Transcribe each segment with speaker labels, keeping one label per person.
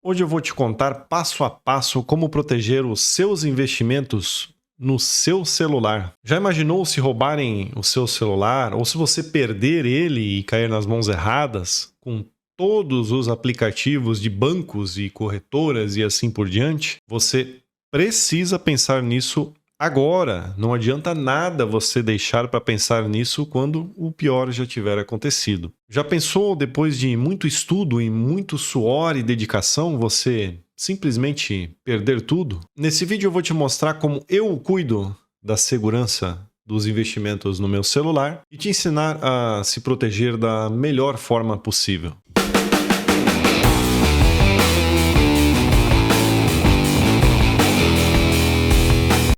Speaker 1: Hoje eu vou te contar passo a passo como proteger os seus investimentos no seu celular. Já imaginou se roubarem o seu celular ou se você perder ele e cair nas mãos erradas com todos os aplicativos de bancos e corretoras e assim por diante? Você precisa pensar nisso agora. Não adianta nada você deixar para pensar nisso quando o pior já tiver acontecido. Já pensou, depois de muito estudo e muito suor e dedicação, você simplesmente perder tudo? Nesse vídeo eu vou te mostrar como eu cuido da segurança dos investimentos no meu celular e te ensinar a se proteger da melhor forma possível.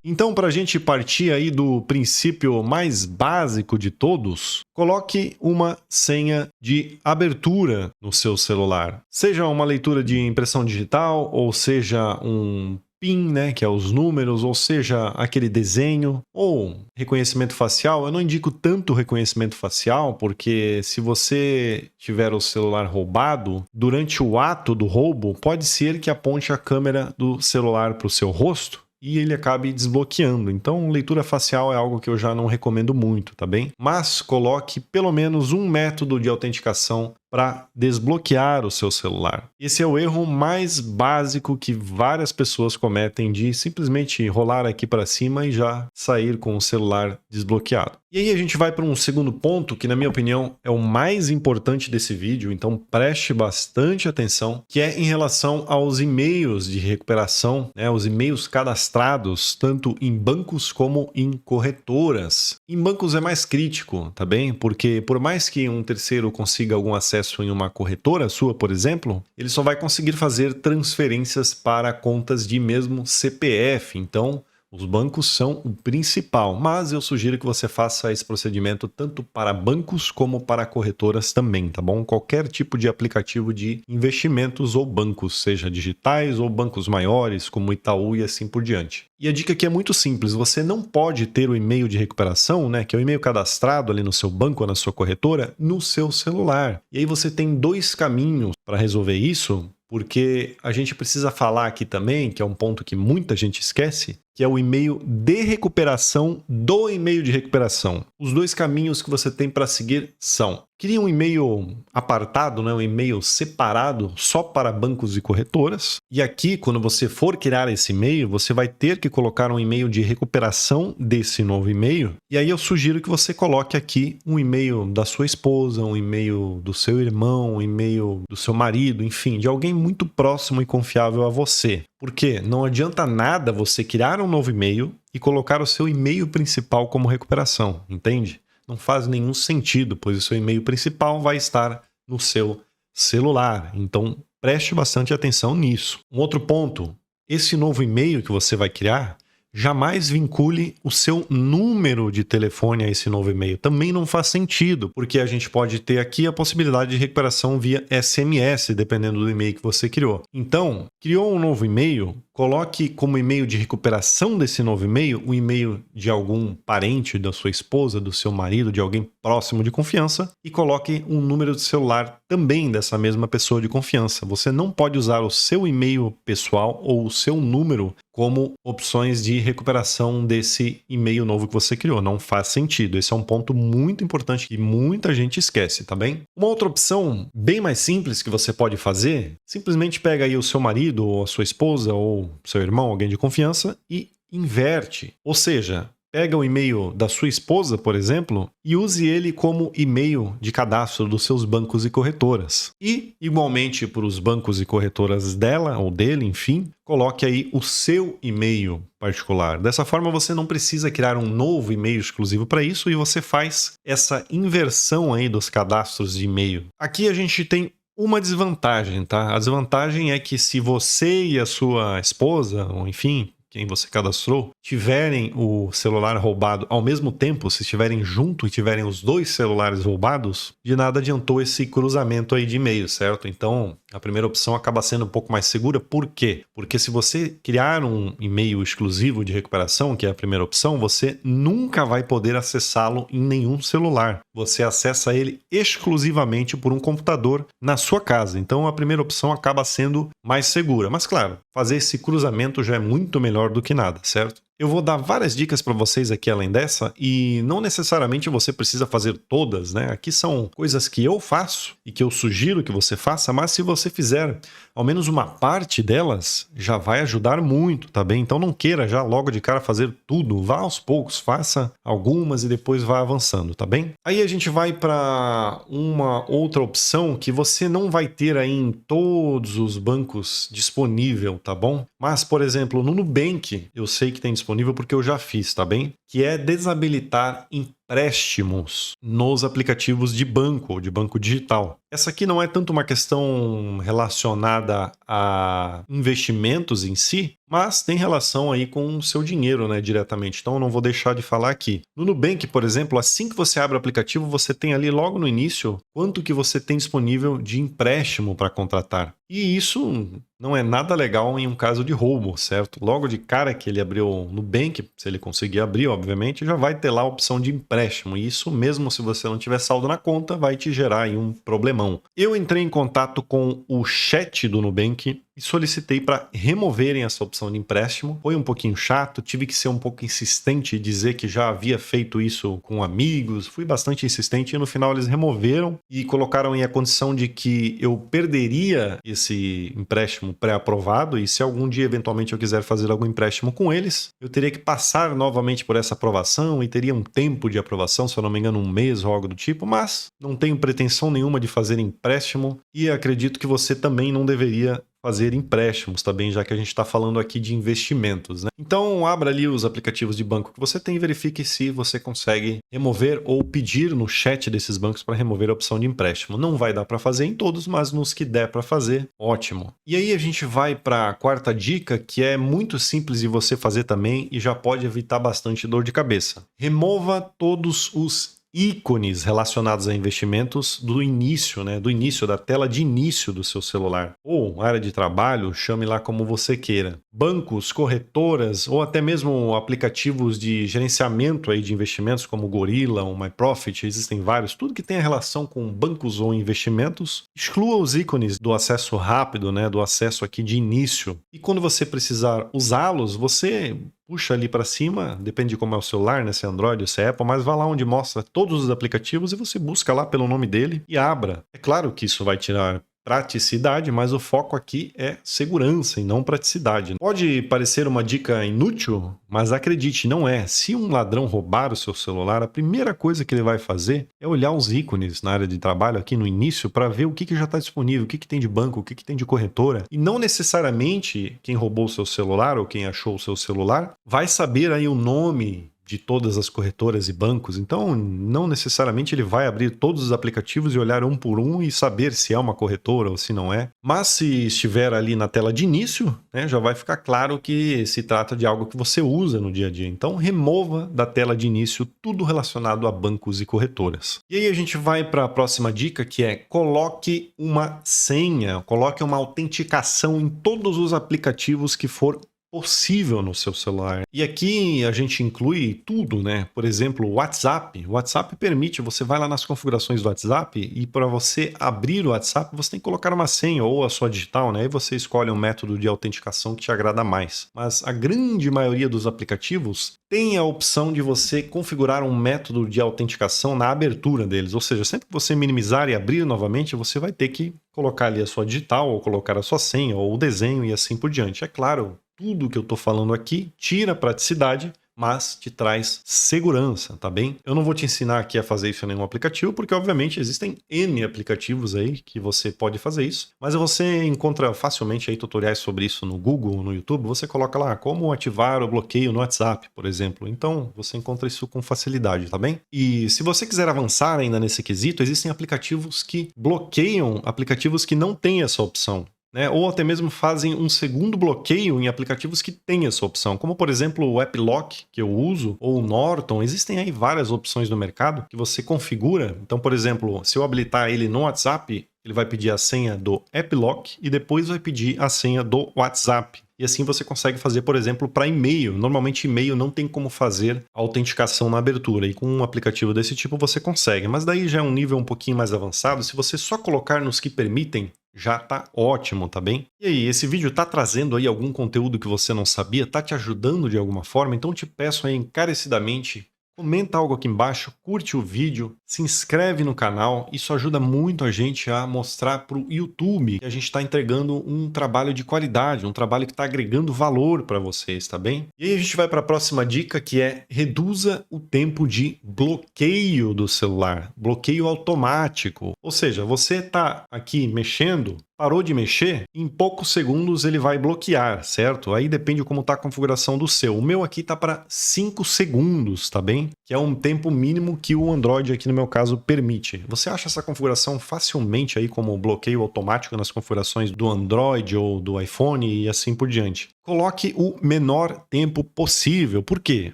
Speaker 1: Então, para a gente partir aí do princípio mais básico de todos, coloque uma senha de abertura no seu celular. Seja uma leitura de impressão digital, ou seja um PIN, né, que é os números, ou seja aquele desenho, ou reconhecimento facial. Eu não indico tanto reconhecimento facial, porque se você tiver o celular roubado, durante o ato do roubo, pode ser que aponte a câmera do celular para o seu rosto e ele acabe desbloqueando. Então, leitura facial é algo que eu já não recomendo muito, tá bem? Mas coloque pelo menos um método de autenticação para desbloquear o seu celular. Esse é o erro mais básico que várias pessoas cometem, de simplesmente rolar aqui para cima e já sair com o celular desbloqueado. E aí a gente vai para um segundo ponto que, na minha opinião, é o mais importante desse vídeo, então preste bastante atenção, que é em relação aos e-mails de recuperação, né, os e-mails cadastrados tanto em bancos como em corretoras. Em bancos é mais crítico, tá bem? Porque por mais que um terceiro consiga algum acesso em uma corretora sua, por exemplo, ele só vai conseguir fazer transferências para contas de mesmo CPF. Então, os bancos são o principal, mas eu sugiro que você faça esse procedimento tanto para bancos como para corretoras também, tá bom? Qualquer tipo de aplicativo de investimentos ou bancos, seja digitais ou bancos maiores, como Itaú e assim por diante. E a dica aqui é muito simples, você não pode ter o e-mail de recuperação, né, que é o e-mail cadastrado ali no seu banco ou na sua corretora, no seu celular. E aí você tem dois caminhos para resolver isso, porque a gente precisa falar aqui também, que é um ponto que muita gente esquece, que é o e-mail de recuperação do e-mail de recuperação. Os dois caminhos que você tem para seguir são: crie um e-mail apartado, né, um e-mail separado só para bancos e corretoras. E aqui, quando você for criar esse e-mail, você vai ter que colocar um e-mail de recuperação desse novo e-mail. E aí eu sugiro que você coloque aqui um e-mail da sua esposa, um e-mail do seu irmão, um e-mail do seu marido, enfim, de alguém muito próximo e confiável a você. Porque não adianta nada você criar um novo e-mail e colocar o seu e-mail principal como recuperação, entende? Não faz nenhum sentido, pois o seu e-mail principal vai estar no seu celular. Então, preste bastante atenção nisso. Um outro ponto, esse novo e-mail que você vai criar, jamais vincule o seu número de telefone a esse novo e-mail. Também não faz sentido, porque a gente pode ter aqui a possibilidade de recuperação via SMS, dependendo do e-mail que você criou. Então, criou um novo e-mail, coloque como e-mail de recuperação desse novo e-mail o e-mail de algum parente da sua esposa, do seu marido, de alguém próximo de confiança, e coloque um número de celular também dessa mesma pessoa de confiança. Você não pode usar o seu e-mail pessoal ou o seu número como opções de recuperação desse e-mail novo que você criou. Não faz sentido. Esse é um ponto muito importante que muita gente esquece, tá bem? Uma outra opção bem mais simples que você pode fazer, simplesmente pega aí o seu marido ou a sua esposa ou seu irmão, alguém de confiança, e inverte. Ou seja, pega o e-mail da sua esposa, por exemplo, e use ele como e-mail de cadastro dos seus bancos e corretoras. E, igualmente, para os bancos e corretoras dela ou dele, enfim, coloque aí o seu e-mail particular. Dessa forma, você não precisa criar um novo e-mail exclusivo para isso e você faz essa inversão aí dos cadastros de e-mail. Aqui a gente tem uma desvantagem, tá? A desvantagem é que se você e a sua esposa, ou enfim, quem você cadastrou, tiverem o celular roubado ao mesmo tempo, se estiverem junto e tiverem os dois celulares roubados, de nada adiantou esse cruzamento aí de e-mail, certo? Então, a primeira opção acaba sendo um pouco mais segura. Por quê? Porque se você criar um e-mail exclusivo de recuperação, que é a primeira opção, você nunca vai poder acessá-lo em nenhum celular. Você acessa ele exclusivamente por um computador na sua casa. Então, a primeira opção acaba sendo mais segura. Mas, claro, fazer esse cruzamento já é muito melhor do que nada, certo? Eu vou dar várias dicas para vocês aqui além dessa e não necessariamente você precisa fazer todas, né? Aqui são coisas que eu faço e que eu sugiro que você faça, mas se você fizer ao menos uma parte delas, já vai ajudar muito, tá bem? Então não queira já logo de cara fazer tudo, vá aos poucos, faça algumas e depois vá avançando, tá bem? Aí a gente vai para uma outra opção que você não vai ter aí em todos os bancos disponível, tá bom? Mas, por exemplo, no Nubank, eu sei que tem disponível porque eu já fiz, tá bem? Que é desabilitar empréstimos nos aplicativos de banco ou de banco digital. Essa aqui não é tanto uma questão relacionada a investimentos em si, mas tem relação aí com o seu dinheiro, né, diretamente. Então eu não vou deixar de falar aqui. No Nubank, por exemplo, assim que você abre o aplicativo, você tem ali logo no início quanto que você tem disponível de empréstimo para contratar. E isso não é nada legal em um caso de roubo, certo? Logo de cara que ele abriu o Nubank, se ele conseguir abrir, obviamente, já vai ter lá a opção de empréstimo. E isso, mesmo se você não tiver saldo na conta, vai te gerar aí um problemão. Eu entrei em contato com o chat do Nubank e solicitei para removerem essa opção de empréstimo. Foi um pouquinho chato, tive que ser um pouco insistente e dizer que já havia feito isso com amigos. Fui bastante insistente e no final eles removeram e colocaram em a condição de que eu perderia esse empréstimo pré-aprovado e se algum dia eventualmente eu quiser fazer algum empréstimo com eles, eu teria que passar novamente por essa aprovação e teria um tempo de aprovação, se eu não me engano, um mês ou algo do tipo, mas não tenho pretensão nenhuma de fazer empréstimo e acredito que você também não deveria fazer empréstimos também, já que a gente está falando aqui de investimentos, né? Então, abra ali os aplicativos de banco que você tem e verifique se você consegue remover ou pedir no chat desses bancos para remover a opção de empréstimo. Não vai dar para fazer em todos, mas nos que der para fazer, ótimo. E aí a gente vai para a quarta dica, que é muito simples de você fazer também e já pode evitar bastante dor de cabeça. Remova todos os ícones relacionados a investimentos do início, né? Do início, da tela de início do seu celular. Ou área de trabalho, chame lá como você queira. Bancos, corretoras ou até mesmo aplicativos de gerenciamento aí de investimentos como o Gorilla, o MyProfit, existem vários. Tudo que tenha relação com bancos ou investimentos, exclua os ícones do acesso rápido, né? Do acesso aqui de início. E quando você precisar usá-los, você puxa ali para cima, depende de como é o celular, né? Se é Android ou se é Apple, mas vá lá onde mostra todos os aplicativos e você busca lá pelo nome dele e abra. É claro que isso vai tirar praticidade, mas o foco aqui é segurança e não praticidade. Pode parecer uma dica inútil, mas acredite, não é. Se um ladrão roubar o seu celular, a primeira coisa que ele vai fazer é olhar os ícones na área de trabalho aqui no início para ver o que já está disponível, o que tem de banco, o que tem de corretora. E não necessariamente quem roubou o seu celular ou quem achou o seu celular vai saber aí o nome de todas as corretoras e bancos, então não necessariamente ele vai abrir todos os aplicativos e olhar um por um e saber se é uma corretora ou se não é. Mas se estiver ali na tela de início, né, já vai ficar claro que se trata de algo que você usa no dia a dia. Então remova da tela de início tudo relacionado a bancos e corretoras. E aí a gente vai para a próxima dica, que é coloque uma senha, coloque uma autenticação em todos os aplicativos que for possível no seu celular. E aqui a gente inclui tudo, né? Por exemplo, o WhatsApp. O WhatsApp permite, você vai lá nas configurações do WhatsApp e para você abrir o WhatsApp, você tem que colocar uma senha ou a sua digital, né? Aí você escolhe um método de autenticação que te agrada mais. Mas a grande maioria dos aplicativos tem a opção de você configurar um método de autenticação na abertura deles. Ou seja, sempre que você minimizar e abrir novamente, você vai ter que colocar ali a sua digital ou colocar a sua senha ou o desenho e assim por diante. É claro, tudo que eu estou falando aqui tira praticidade, mas te traz segurança, tá bem? Eu não vou te ensinar aqui a fazer isso em nenhum aplicativo, porque obviamente existem N aplicativos aí que você pode fazer isso, mas você encontra facilmente aí tutoriais sobre isso no Google, no YouTube, você coloca lá como ativar o bloqueio no WhatsApp, por exemplo. Então, você encontra isso com facilidade, tá bem? E se você quiser avançar ainda nesse quesito, existem aplicativos que bloqueiam aplicativos que não têm essa opção. né? Ou até mesmo fazem um segundo bloqueio em aplicativos que têm essa opção, como por exemplo o AppLock, que eu uso, ou o Norton. Existem aí várias opções no mercado que você configura. Então, por exemplo, se eu habilitar ele no WhatsApp, ele vai pedir a senha do AppLock e depois vai pedir a senha do WhatsApp. E assim você consegue fazer, por exemplo, para e-mail. Normalmente e-mail não tem como fazer autenticação na abertura, e com um aplicativo desse tipo você consegue. Mas daí já é um nível um pouquinho mais avançado. Se você só colocar nos que permitem, já tá ótimo, tá bem? E aí, esse vídeo tá trazendo aí algum conteúdo que você não sabia? Tá te ajudando de alguma forma? Então te peço aí encarecidamente, comenta algo aqui embaixo, curte o vídeo, se inscreve no canal. Isso ajuda muito a gente a mostrar para o YouTube que a gente está entregando um trabalho de qualidade, um trabalho que está agregando valor para vocês, tá bem? E aí a gente vai para a próxima dica, que é reduza o tempo de bloqueio do celular, bloqueio automático. Ou seja, você está aqui mexendo, parou de mexer, em poucos segundos ele vai bloquear, certo? Aí depende de como está a configuração do seu. O meu aqui está para 5 segundos, tá bem? Que é um tempo mínimo que o Android aqui no meu caso permite. Você acha essa configuração facilmente aí como bloqueio automático nas configurações do Android ou do iPhone e assim por diante. Coloque o menor tempo possível. Por quê?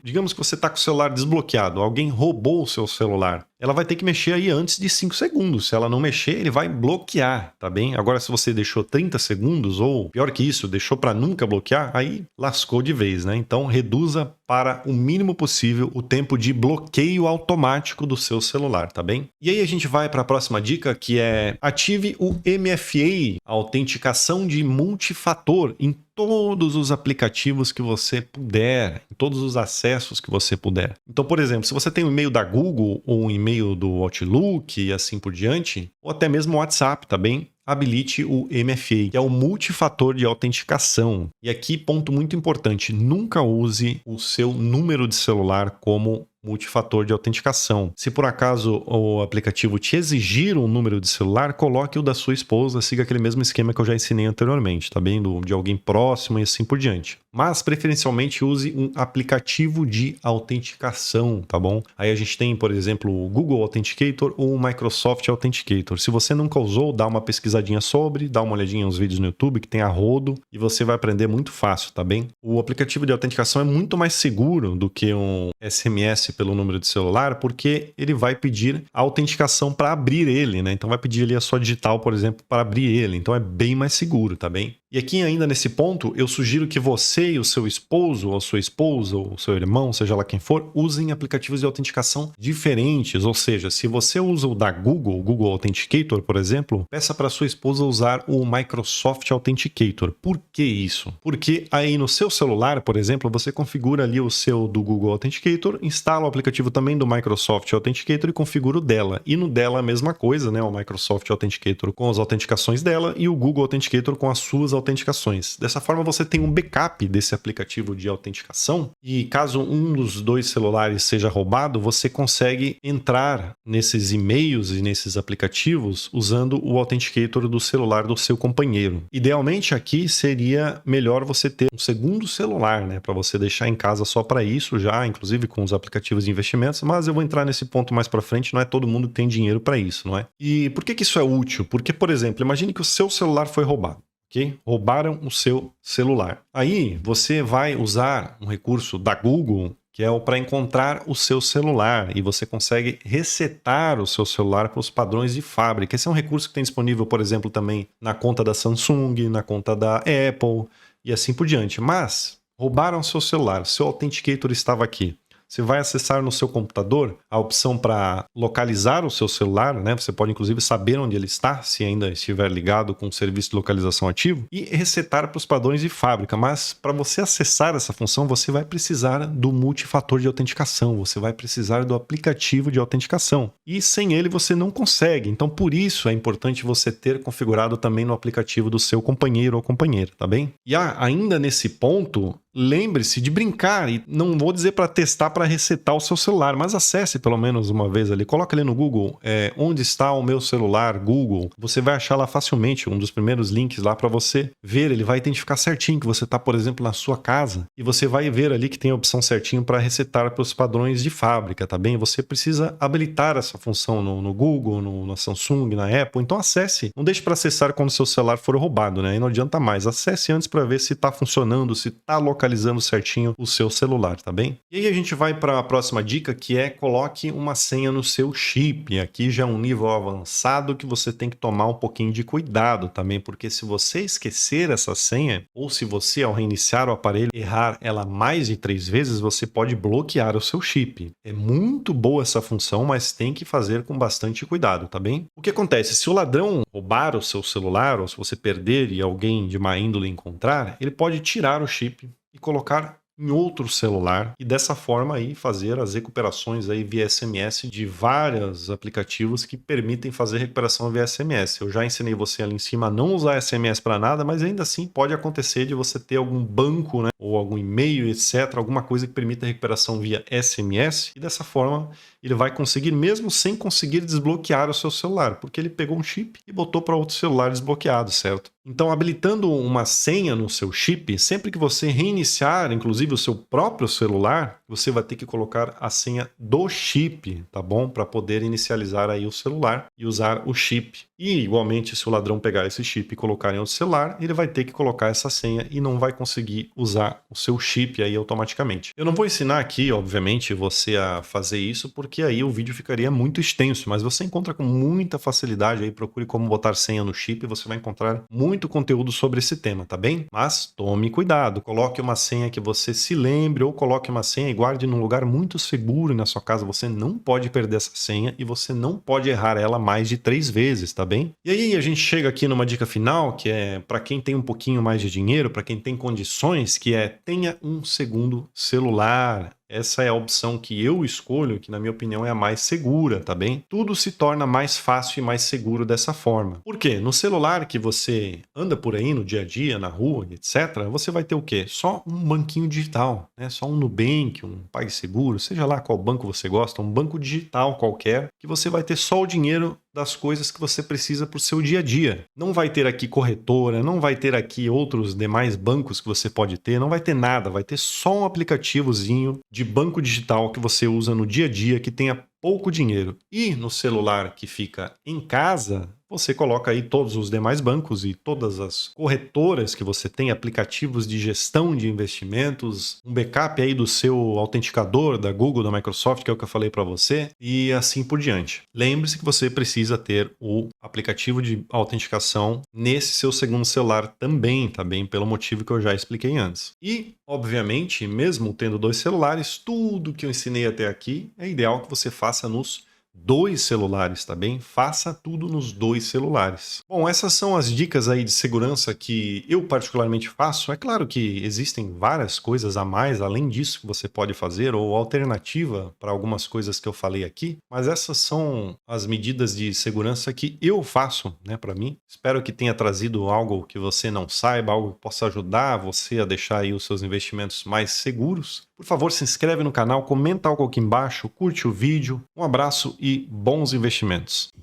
Speaker 1: Digamos que você está com o celular desbloqueado, alguém roubou o seu celular. Ela vai ter que mexer aí antes de 5 segundos. Se ela não mexer, ele vai bloquear, tá bem? Agora, se você deixou 30 segundos, ou pior que isso, deixou para nunca bloquear, aí lascou de vez, né? Então, reduza para o mínimo possível o tempo de bloqueio automático do seu celular, tá bem? E aí a gente vai para a próxima dica, que é ative o MFA, a autenticação de multifator, em todos os aplicativos que você puder, em todos os acessos que você puder. Então, por exemplo, se você tem um e-mail da Google ou um e-mail do Outlook e assim por diante, ou até mesmo o WhatsApp, tá bem? Habilite o MFA, que é o multifator de autenticação. E aqui, ponto muito importante, nunca use o seu número de celular como multifator de autenticação. Se por acaso o aplicativo te exigir um número de celular, coloque o da sua esposa, siga aquele mesmo esquema que eu já ensinei anteriormente, tá bem? De alguém próximo e assim por diante. Mas, preferencialmente, use um aplicativo de autenticação, tá bom? Aí a gente tem, por exemplo, o Google Authenticator ou o Microsoft Authenticator. Se você nunca usou, dá uma pesquisadinha sobre, dá uma olhadinha nos vídeos no YouTube que tem a rodo e você vai aprender muito fácil, tá bem? O aplicativo de autenticação é muito mais seguro do que um SMS pelo número de celular, porque ele vai pedir a autenticação para abrir ele, né? Então vai pedir ali a sua digital, por exemplo, para abrir ele. Então é bem mais seguro, tá bem? E aqui ainda nesse ponto, eu sugiro que você e o seu esposo, ou sua esposa, ou seu irmão, seja lá quem for, usem aplicativos de autenticação diferentes. Ou seja, se você usa o da Google, o Google Authenticator, por exemplo, peça para sua esposa usar o Microsoft Authenticator. Por que isso? Porque aí no seu celular, por exemplo, você configura ali o seu do Google Authenticator, instala o aplicativo também do Microsoft Authenticator e configura o dela. E no dela a mesma coisa, né? O Microsoft Authenticator com as autenticações dela e o Google Authenticator com as suas autenticações. Dessa forma você tem um backup desse aplicativo de autenticação e caso um dos dois celulares seja roubado, você consegue entrar nesses e-mails e nesses aplicativos usando o Authenticator do celular do seu companheiro. Idealmente aqui seria melhor você ter um segundo celular, né, para você deixar em casa só para isso já, inclusive com os aplicativos de investimentos, mas eu vou entrar nesse ponto mais para frente, não é todo mundo que tem dinheiro para isso, não é? E por que isso é útil? Porque, por exemplo, imagine que o seu celular foi roubado. Okay? Roubaram o seu celular. Aí você vai usar um recurso da Google, que é o para encontrar o seu celular, e você consegue resetar o seu celular para os padrões de fábrica. Esse é um recurso que tem disponível, por exemplo, também na conta da Samsung, na conta da Apple e assim por diante. Mas roubaram o seu celular, seu Authenticator estava aqui. Você vai acessar no seu computador a opção para localizar o seu celular, né? Você pode inclusive saber onde ele está, se ainda estiver ligado com o serviço de localização ativo, e resetar para os padrões de fábrica. Mas para você acessar essa função, você vai precisar do multifator de autenticação, você vai precisar do aplicativo de autenticação. E sem ele você não consegue. Então por isso é importante você ter configurado também no aplicativo do seu companheiro ou companheira, tá bem? E ainda nesse ponto, lembre-se de brincar, e não vou dizer para testar, para resetar o seu celular, mas acesse pelo menos uma vez ali, coloca ali no Google, onde está o meu celular, Google, você vai achar lá facilmente um dos primeiros links lá para você ver, ele vai identificar certinho que você está, por exemplo, na sua casa, e você vai ver ali que tem a opção certinho para resetar para os padrões de fábrica, tá bem? Você precisa habilitar essa função no Google, na Samsung, na Apple, então acesse, não deixe para acessar quando o seu celular for roubado, né? Aí não adianta mais, acesse antes para ver se está funcionando, se está localizando certinho o seu celular, tá bem? E aí a gente vai para a próxima dica, que é coloque uma senha no seu chip. Aqui já é um nível avançado que você tem que tomar um pouquinho de cuidado também, porque se você esquecer essa senha, ou se você ao reiniciar o aparelho errar ela mais de 3 vezes, você pode bloquear o seu chip. É muito boa essa função, mas tem que fazer com bastante cuidado, tá bem? O que acontece? Se o ladrão roubar o seu celular, ou se você perder e alguém de má índole encontrar, ele pode tirar o chip e colocar em outro celular e dessa forma aí fazer as recuperações aí via SMS de vários aplicativos que permitem fazer recuperação via SMS. Eu já ensinei você ali em cima a não usar SMS para nada, mas ainda assim pode acontecer de você ter algum banco, né, ou algum e-mail, etc, alguma coisa que permita recuperação via SMS, e dessa forma ele vai conseguir, mesmo sem conseguir desbloquear o seu celular, porque ele pegou um chip e botou para outro celular desbloqueado, certo? Então, habilitando uma senha no seu chip, sempre que você reiniciar, inclusive o seu próprio celular, você vai ter que colocar a senha do chip, tá bom? Para poder inicializar aí o celular e usar o chip. E, igualmente, se o ladrão pegar esse chip e colocar em outro celular, ele vai ter que colocar essa senha e não vai conseguir usar o seu chip aí automaticamente. Eu não vou ensinar aqui, obviamente, você a fazer isso, porque aí o vídeo ficaria muito extenso, mas você encontra com muita facilidade aí, procure como botar senha no chip e você vai encontrar muito conteúdo sobre esse tema, tá bem? Mas tome cuidado, coloque uma senha que você se lembre ou coloque uma senha e guarde num lugar muito seguro na sua casa. Você não pode perder essa senha e você não pode errar ela mais de 3 vezes, tá bem? E aí a gente chega aqui numa dica final, que é para quem tem um pouquinho mais de dinheiro, para quem tem condições, que é tenha um segundo celular. Essa é a opção que eu escolho, que na minha opinião é a mais segura, tá bem? Tudo se torna mais fácil e mais seguro dessa forma. Por quê? No celular que você anda por aí no dia a dia, na rua, etc., você vai ter o quê? Só um banquinho digital, né? Só um Nubank, um PagSeguro, seja lá qual banco você gosta, um banco digital qualquer, que você vai ter só o dinheiro das coisas que você precisa para o seu dia a dia. Não vai ter aqui corretora, não vai ter aqui outros demais bancos que você pode ter, não vai ter nada, vai ter só um aplicativozinho de banco digital que você usa no dia a dia, que tenha pouco dinheiro. E no celular que fica em casa, você coloca aí todos os demais bancos e todas as corretoras que você tem, aplicativos de gestão de investimentos, um backup aí do seu autenticador da Google, da Microsoft, que é o que eu falei para você, e assim por diante. Lembre-se que você precisa ter o aplicativo de autenticação nesse seu segundo celular também, tá bem? Pelo motivo que eu já expliquei antes. E, obviamente, mesmo tendo 2 celulares, tudo que eu ensinei até aqui é ideal que você faça nos 2 celulares, tá bem? Faça tudo nos 2 celulares. Bom, essas são as dicas aí de segurança que eu particularmente faço. É claro que existem várias coisas a mais, além disso, que você pode fazer, ou alternativa para algumas coisas que eu falei aqui, mas essas são as medidas de segurança que eu faço, né, para mim. Espero que tenha trazido algo que você não saiba, algo que possa ajudar você a deixar aí os seus investimentos mais seguros. Por favor, se inscreve no canal, comenta algo aqui embaixo, curte o vídeo. Um abraço e bons investimentos.